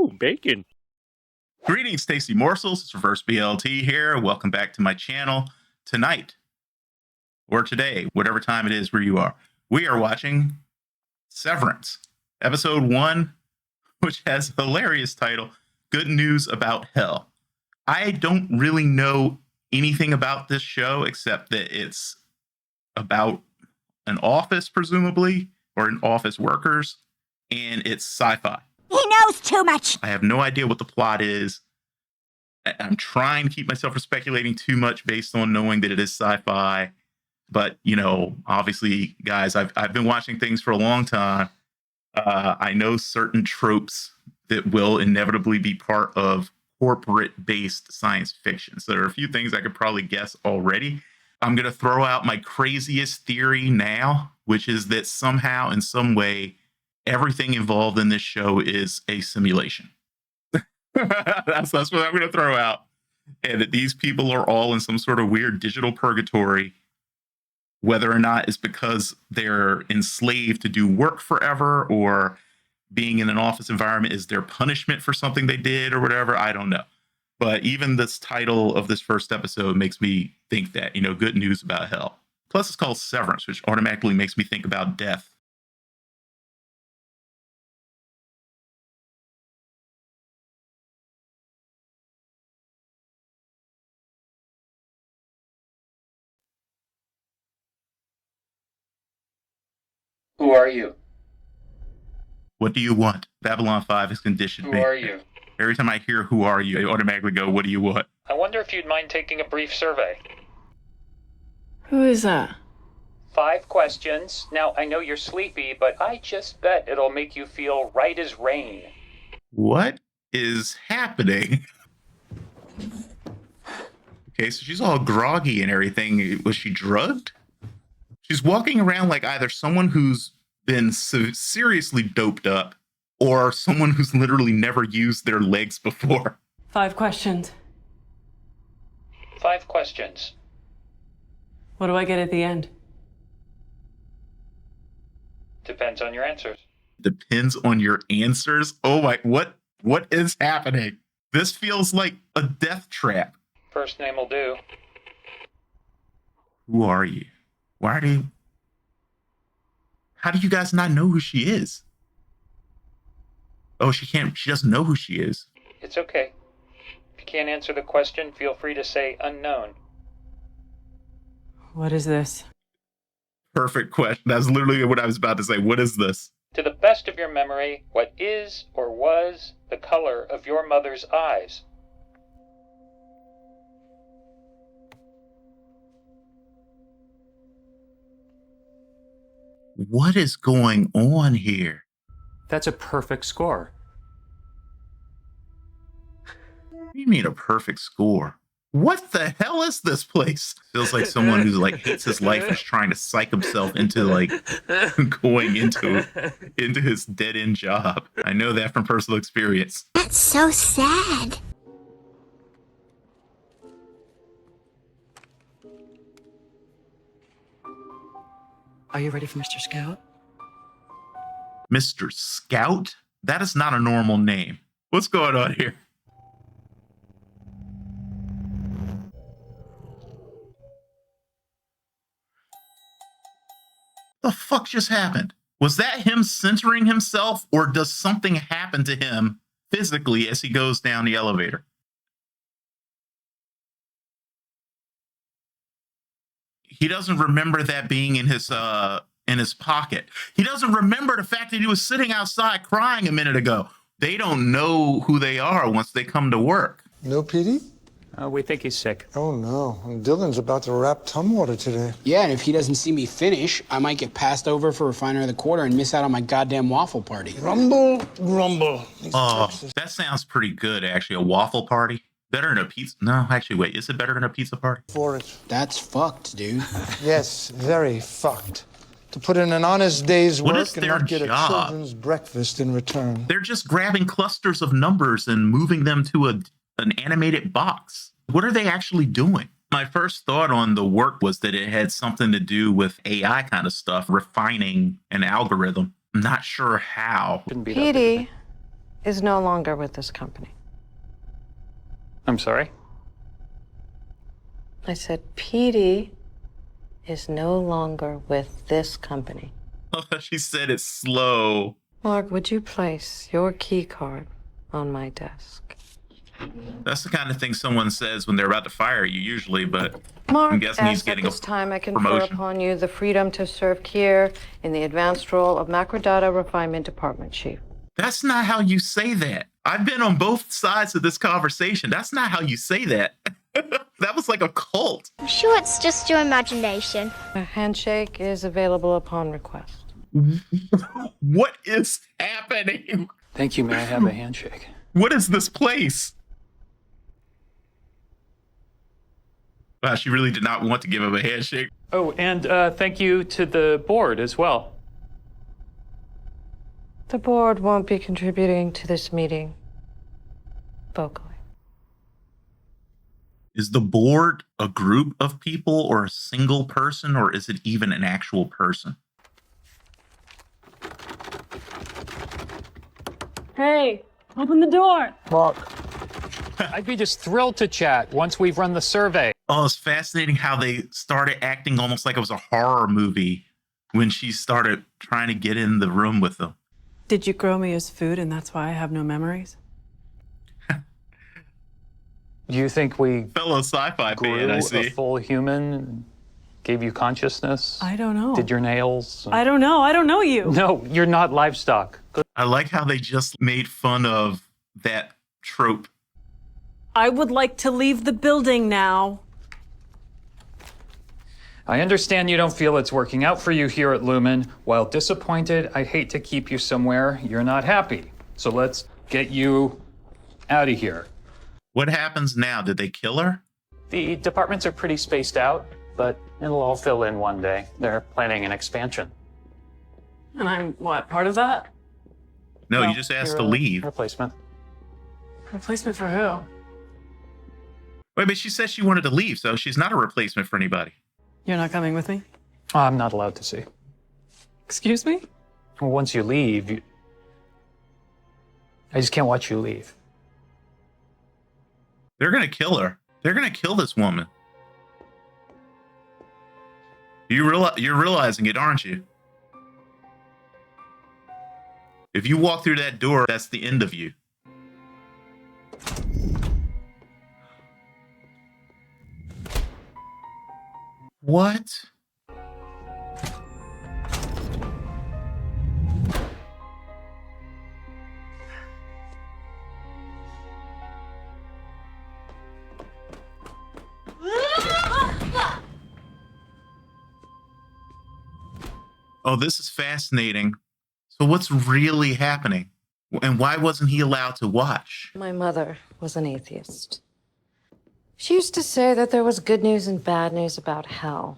Ooh, bacon. Greetings, tasty morsels. It's Reverse BLT here. Welcome back to my channel. Tonight, or today, whatever time it is where you are, we are watching Severance, episode 1, which has a hilarious title, Good News About Hell. I don't really know anything about this show except that it's about an office, presumably, or an office workers, and it's sci-fi. He knows too much. I have no idea what the plot is. I'm trying to keep myself from speculating too much based on knowing that it is sci-fi. But, you know, obviously, guys, I've been watching things for a long time. I know certain tropes that will inevitably be part of corporate-based science fiction. So there are a few things I could probably guess already. I'm going to throw out my craziest theory now, which is that somehow, in some way, everything involved in this show is a simulation. that's what I'm going to throw out. And that these people are all in some sort of weird digital purgatory, whether or not it's because they're enslaved to do work forever or being in an office environment is their punishment for something they did or whatever. I don't know. But even this title of this first episode makes me think that, you know, good news about hell. Plus, it's called Severance, which automatically makes me think about death. Who are you? What do you want? Babylon 5 has conditioned me. Who are you? Every time I hear who are you, I automatically go, what do you want? I wonder if you'd mind taking a brief survey. Who is that? 5 questions. Now, I know you're sleepy, but I just bet it'll make you feel right as rain. What is happening? Okay, so she's all groggy and everything. Was she drugged? She's walking around like either someone who's been seriously doped up or someone who's literally never used their legs before. 5 questions. 5 questions. What do I get at the end? Depends on your answers. Depends on your answers. Oh my, what is happening? This feels like a death trap. First name will do. Who are you? How do you guys not know who she is? Oh, she doesn't know who she is. It's okay. If you can't answer the question, feel free to say unknown. What is this? Perfect question. That's literally what I was about to say. What is this? To the best of your memory, what is or was the color of your mother's eyes? What is going on here? That's a perfect score. What do you mean a perfect score? What the hell is this place? Feels like someone who like hates his life is trying to psych himself into like going into his dead end job. I know that from personal experience. That's so sad. Are you ready for Mr. Scout? Mr. Scout? That is not a normal name. What's going on here? The fuck just happened? Was that him centering himself, or does something happen to him physically as he goes down the elevator? He doesn't remember that being in his pocket. He doesn't remember the fact that he was sitting outside crying a minute ago. They don't know who they are once they come to work. No PD? We think he's sick. Oh no, Dylan's about to wrap Tumwater today. Yeah, and if he doesn't see me finish, I might get passed over for Refiner of the Quarter and miss out on my goddamn waffle party. Rumble, rumble. Oh, that sounds pretty good, actually. A waffle party? Better than a pizza? No, actually, wait. Is it better than a pizza party? For it. That's fucked, dude. Yes, very fucked. To put in an honest day's What work is and their not get a job? children's breakfast in return. They're just grabbing clusters of numbers and moving them to an animated box. What are they actually doing? My first thought on the work was that it had something to do with AI kind of stuff, refining an algorithm. I'm not sure how. Petey, is no longer with this company. I'm sorry? I said Petey is no longer with this company. She said it slow. Mark, would you place your key card on my desk? That's the kind of thing someone says when they're about to fire you, usually, but Mark, I'm guessing he's as getting at a this time, I confer promotion. upon you the freedom to serve here in the advanced role of Macrodata Refinement Department Chief. That's not how you say that. I've been on both sides of this conversation. That's not how you say that. That was like a cult. I'm sure it's just your imagination. A handshake is available upon request. What is happening? Thank you. May I have a handshake? What is this place? Wow, she really did not want to give him a handshake. Oh, and thank you to the board as well. The board won't be contributing to this meeting vocally. Is the board a group of people or a single person, or is it even an actual person? Hey, open the door. Mark, I'd be just thrilled to chat once we've run the survey. Oh, it's fascinating how they started acting almost like it was a horror movie when she started trying to get in the room with them. Did you grow me as food and that's why I have no memories? Do you think we Fellow sci-fi grew fan, I a see. full human, gave you consciousness? I don't know. Did your nails? I don't know. I don't know you. No, you're not livestock. Good. I like how they just made fun of that trope. I would like to leave the building now. I understand you don't feel it's working out for you here at Lumen. While disappointed, I'd hate to keep you somewhere you're not happy. So let's get you out of here. What happens now? Did they kill her? The departments are pretty spaced out, but it'll all fill in one day. They're planning an expansion. And I'm what, part of that? No, Well, you just asked you're to a leave. Replacement. Replacement for who? Wait, but she said she wanted to leave, so she's not a replacement for anybody. You're not coming with me? I'm not allowed to see. Excuse me? Well, once you leave, I just can't watch you leave. They're going to kill her. They're going to kill this woman. You're realizing it, aren't you? If you walk through that door, that's the end of you. What? Oh, this is fascinating. So what's really happening? And why wasn't he allowed to watch? My mother was an atheist. She used to say that there was good news and bad news about hell.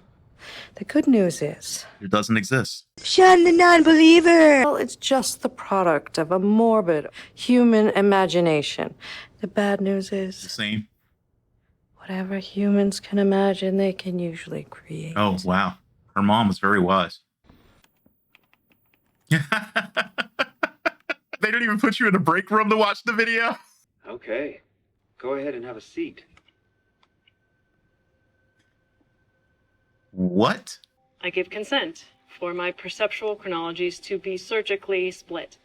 The good news is, It doesn't exist. Shun the non-believer. well, it's just the product of a morbid human imagination. The bad news The is, same. whatever humans can imagine, they can usually create. Oh, wow. Her mom was very wise. They don't even put you in a break room to watch the video. Okay. Go ahead and have a seat. What? I give consent for my perceptual chronologies to be surgically split,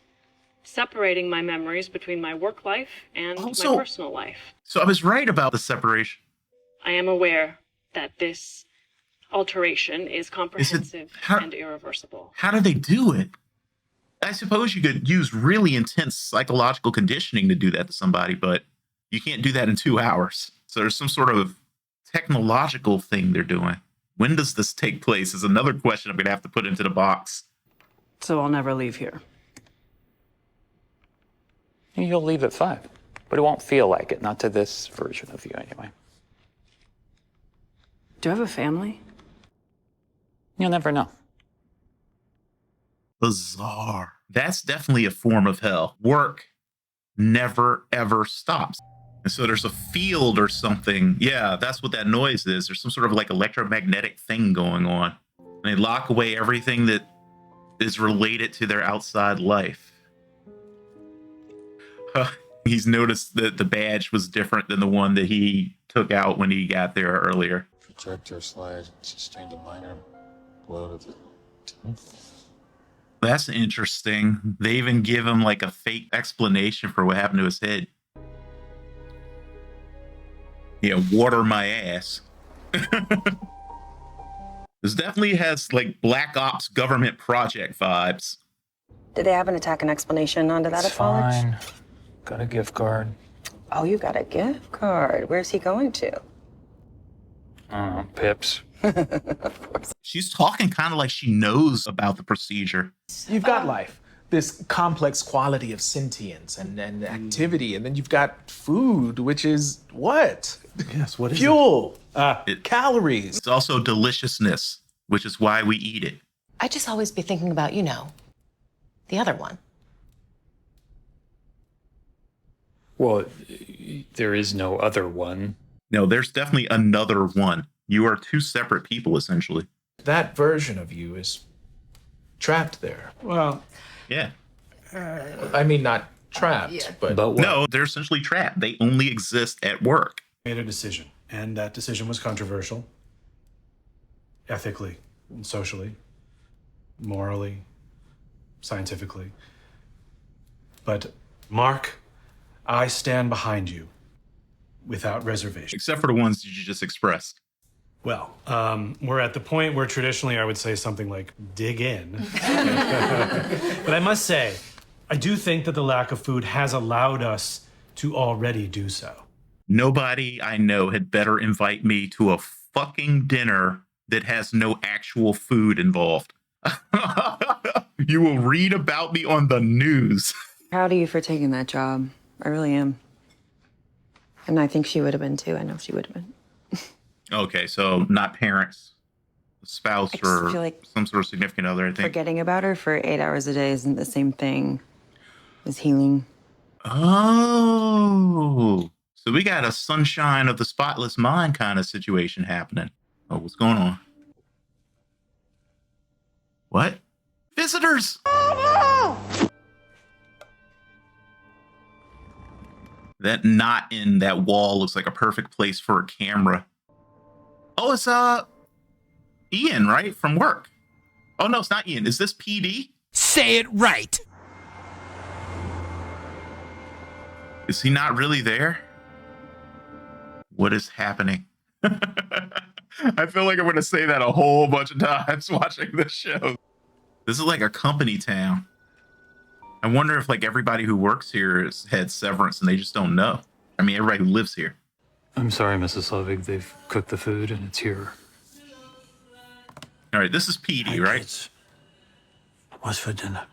separating my memories between my work life and Also- my personal life. So I was right about the separation. I am aware that this alteration is comprehensive how- and irreversible. How do they do it? I suppose you could use really intense psychological conditioning to do that to somebody, but you can't do that in 2 hours. So there's some sort of technological thing they're doing. When does this take place is another question I'm going to have to put into the box. So I'll never leave here. You'll leave at 5, but it won't feel like it. Not to this version of you, anyway. Do I have a family? You'll never know. Bizarre. That's definitely a form of hell. Work never, ever stops. And so there's a field or something. Yeah, that's what that noise is. There's some sort of like electromagnetic thing going on. And they lock away everything that is related to their outside life. He's noticed that the badge was different than the one that he took out when he got there earlier. Projector slide sustained a minor blow to the temple. That's interesting. They even give him like a fake explanation for what happened to his head. Yeah, water my ass. This definitely has like Black Ops government project vibes. Did they have an attack and explanation under that It's at college? fine. Got a gift card. Oh, you got a gift card. Where's he going to? Pips. Of course. She's talking kind of like she knows about the procedure. You've got life, this complex quality of sentience and activity, and then you've got food, which is what? Yes, what is Fuel, calories. It's also deliciousness, which is why we eat it. I just always be thinking about, the other one. Well, there is no other one. No, there's definitely another one. You are two separate people, essentially. That version of you is trapped there. Well, yeah. I mean, not trapped, but no, they're essentially trapped. They only exist at work. Made a decision, and that decision was controversial. Ethically, and socially, morally, scientifically. But, Mark, I stand behind you without reservation. Except for the ones that you just expressed. Well, we're at the point where traditionally I would say something like, dig in. But I must say, I do think that the lack of food has allowed us to already do so. Nobody I know had better invite me to a fucking dinner that has no actual food involved. You will read about me on the news. Proud of you for taking that job. I really am. And I think she would have been too. I know she would have been. Okay, so not parents, spouse, I just or feel like some sort of significant other, I think. Forgetting about her for 8 hours a day isn't the same thing as healing. Oh, so we got a sunshine of the spotless mind kind of situation happening. Oh, what's going on? What? Visitors! That knot in that wall looks like a perfect place for a camera. Oh, it's Ian, right? From work. Oh no, it's not Ian. Is this PD? Say it right. Is he not really there? What is happening? I feel like I'm going to say that a whole bunch of times watching this show. This is like a company town. I wonder if like everybody who works here has had severance and they just don't know. I mean, everybody who lives here. I'm sorry, Mrs. Lovig. They've cooked the food and it's here. All right, this is PD, right? Kids. What's for dinner?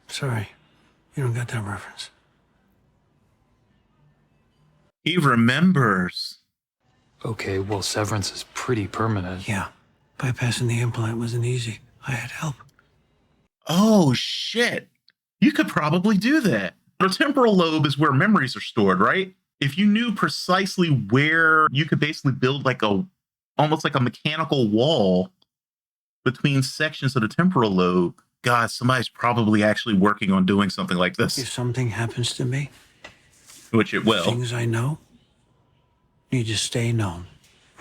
Sorry, you don't got that reference. He remembers. Okay, well, severance is pretty permanent. Yeah, bypassing the implant wasn't easy. I had help. Oh, shit. You could probably do that. The temporal lobe is where memories are stored, right? If you knew precisely where, you could basically build like almost like a mechanical wall between sections of the temporal lobe. God, somebody's probably actually working on doing something like this. If something happens to me, which it will. Things I know need to stay known.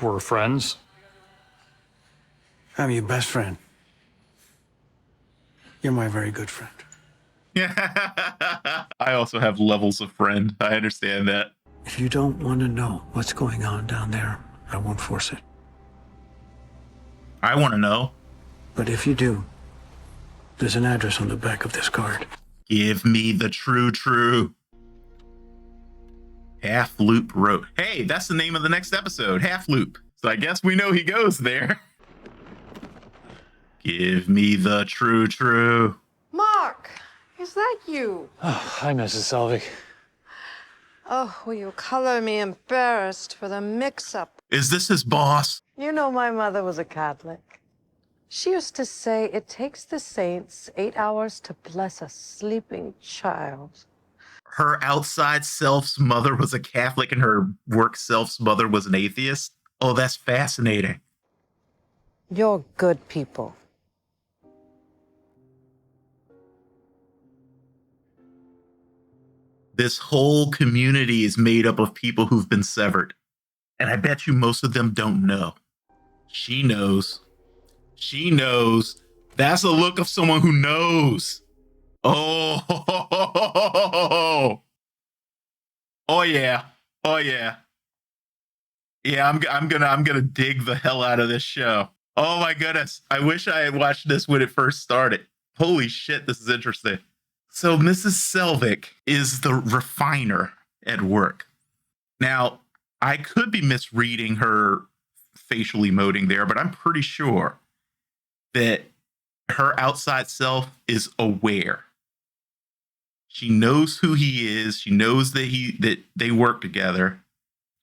We're friends. I'm your best friend. You're my very good friend. Yeah. I also have levels of friend. I understand that. If you don't want to know what's going on down there, I won't force it. I want to know. But if you do, there's an address on the back of this card. Give me the true. Half Loop Road. Hey, that's the name of the next episode, Half Loop. So I guess we know he goes there. Give me the true. Mark, is that you? Oh, hi, Mrs. Selvig. Oh, will you color me embarrassed for the mix-up? Is this his boss? You know my mother was a Catholic. She used to say it takes the saints 8 hours to bless a sleeping child. Her outside self's mother was a Catholic and her work self's mother was an atheist? Oh, that's fascinating. You're good people. This whole community is made up of people who've been severed. And I bet you most of them don't know. She knows. She knows. That's the look of someone who knows. Oh, oh yeah. Oh yeah. Yeah, I'm gonna dig the hell out of this show. Oh my goodness. I wish I had watched this when it first started. Holy shit, this is interesting. So Mrs. Selvig is the refiner at work. Now, I could be misreading her facial emoting there, but I'm pretty sure that her outside self is aware. She knows who he is. She knows that they work together.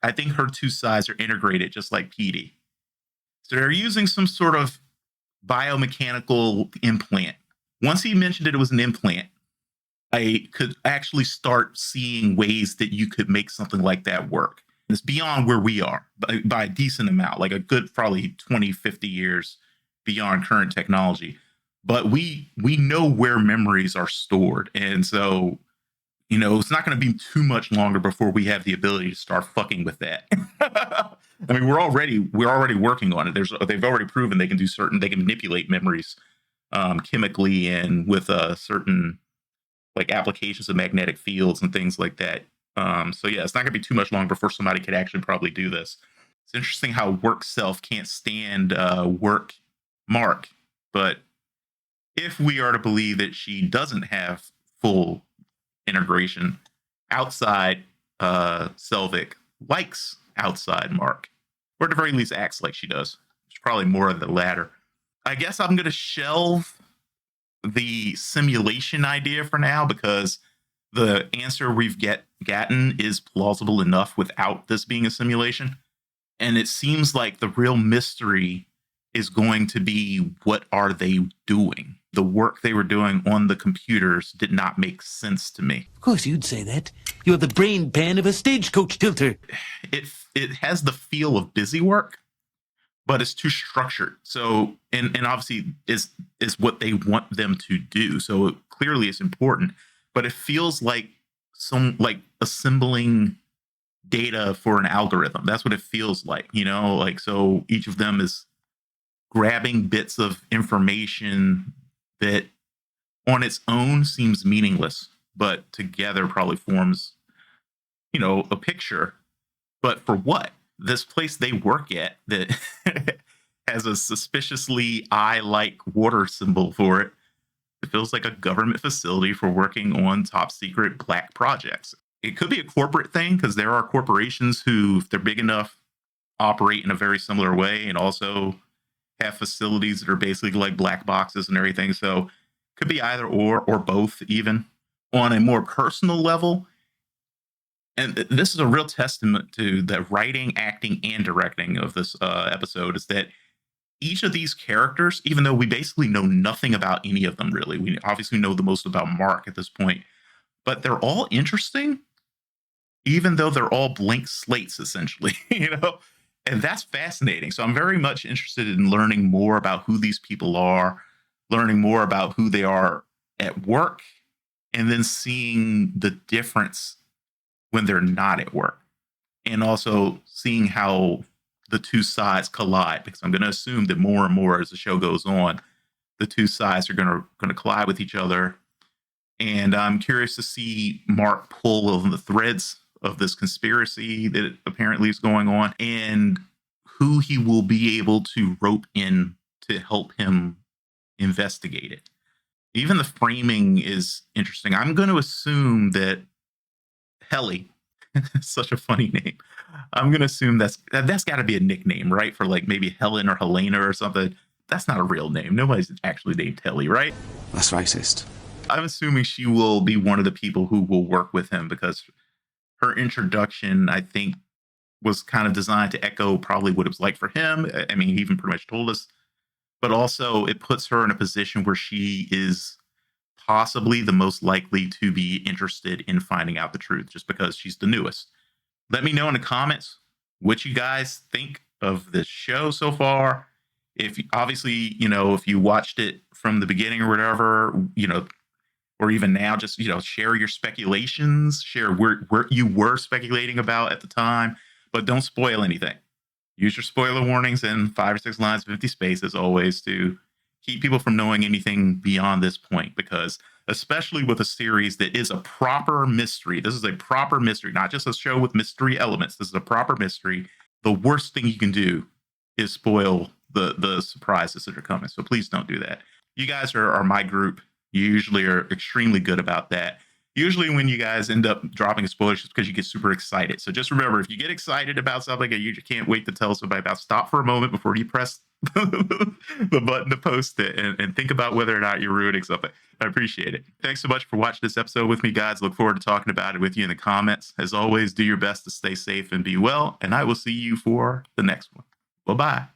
I think her two sides are integrated, just like Petey. So they're using some sort of biomechanical implant. Once he mentioned it was an implant, I could actually start seeing ways that you could make something like that work. It's beyond where we are by a decent amount, like a good probably 20, 50 years beyond current technology. But we know where memories are stored. And so, you know, it's not going to be too much longer before we have the ability to start fucking with that. I mean, we're already working on it. They've already proven they can manipulate memories chemically and with certain like applications of magnetic fields and things like that. So yeah, it's not gonna be too much longer before somebody could actually probably do this. It's interesting how work self can't stand work Mark, but if we are to believe that she doesn't have full integration, outside Selvig likes outside Mark, or at the very least acts like she does. It's probably more of the latter. I guess I'm gonna shelve the simulation idea for now because the answer we've gotten is plausible enough without this being a simulation. And it seems like the real mystery is going to be, what are they doing? The work they were doing on the computers did not make sense to me. Of course you'd say that. You're the brain pan of a stagecoach tilter. It has the feel of busy work, but it's too structured. So, and obviously is what they want them to do. So clearly it's important, but it feels like assembling data for an algorithm. That's what it feels like, you know, like, so each of them is grabbing bits of information that on its own seems meaningless, but together probably forms, you know, a picture. But for what? This place they work at that has a suspiciously eye-like water symbol for it. It feels like a government facility for working on top secret black projects. It could be a corporate thing because there are corporations who, if they're big enough, operate in a very similar way and also have facilities that are basically like black boxes and everything. So it could be either or both even. On a more personal level, and this is a real testament to the writing, acting, and directing of this episode, is that each of these characters, even though we basically know nothing about any of them really, we obviously know the most about Mark at this point, but they're all interesting, even though they're all blank slates essentially, you know? And that's fascinating. So I'm very much interested in learning more about who these people are, learning more about who they are at work, and then seeing the difference when they're not at work. And also seeing how the two sides collide, because I'm going to assume that more and more as the show goes on, the two sides are going to collide with each other. And I'm curious to see Mark pull on the threads of this conspiracy that apparently is going on, and who he will be able to rope in to help him investigate it. Even the framing is interesting. I'm going to assume that Helly, such a funny name. I'm going to assume that's got to be a nickname, right? For like maybe Helen or Helena or something. That's not a real name. Nobody's actually named Helly, right? That's racist. I'm assuming she will be one of the people who will work with him, because her introduction, I think, was kind of designed to echo probably what it was like for him. I mean, he even pretty much told us. But also it puts her in a position where she is possibly the most likely to be interested in finding out the truth, just because she's the newest. Let me know in the comments what you guys think of this show so far. If obviously, you know, if you watched it from the beginning or whatever, you know, or even now, just, share your speculations, share where you were speculating about at the time, but don't spoil anything. Use your spoiler warnings and 5 or 6 lines of empty space as always to keep people from knowing anything beyond this point, because especially with a series that is a proper mystery, this is a proper mystery, not just a show with mystery elements. This is a proper mystery. The worst thing you can do is spoil the surprises that are coming. So please don't do that. You guys are my group. You usually are extremely good about that. Usually when you guys end up dropping spoilers, it's because you get super excited. So just remember, if you get excited about something and you just can't wait to tell somebody about, stop for a moment before you press the button to post it and think about whether or not you're ruining something. I appreciate it. Thanks so much for watching this episode with me, guys. Look forward to talking about it with you in the comments. As always, do your best to stay safe and be well, and I will see you for the next one. Bye-bye.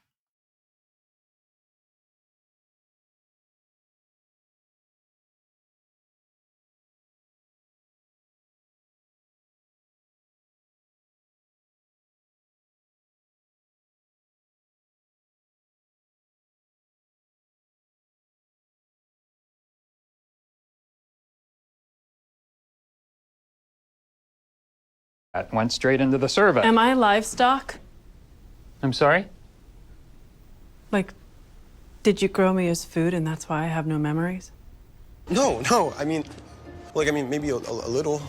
That went straight into the survey. Am I livestock? I'm sorry? Like, did you grow me as food and that's why I have no memories? No, I mean, maybe a little.